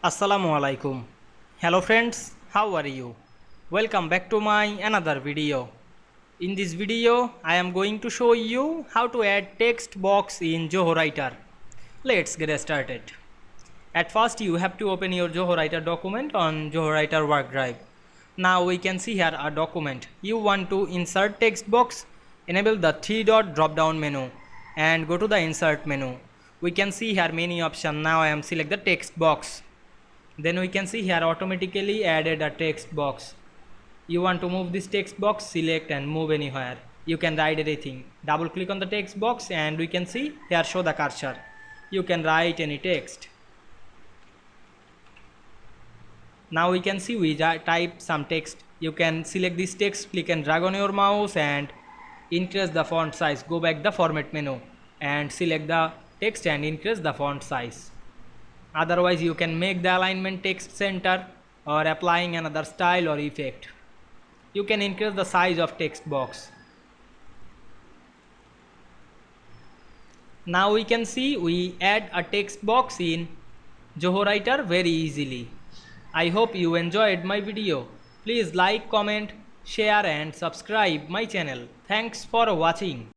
Assalamu Walaikum. Hello friends, how are you? Welcome back to my another video. In this video, I am going to show you how to add text box in Zoho Writer. Let's get started. At first, you have to open your Zoho Writer document on Zoho Writer work drive. Now we can see here a document. You want to insert text box, enable the three-dot drop-down menu and go to the insert menu. We can see here many options. Now I am select the text box. Then we can see here automatically added a text box. You want to move this text box, select and move anywhere. You can write anything. Double click on the text box and we can see here show the cursor. You can write any text. Now we can see we type some text. You can select this text, click and drag on your mouse and increase the font size. Go back the format menu and select the text and increase the font size. Otherwise you can make the alignment text center or applying another style or effect. You can increase the size of text box. Now we can see we add a text box in Zoho Writer very easily. I hope you enjoyed my video. Please like, comment, share and subscribe my channel. Thanks for watching.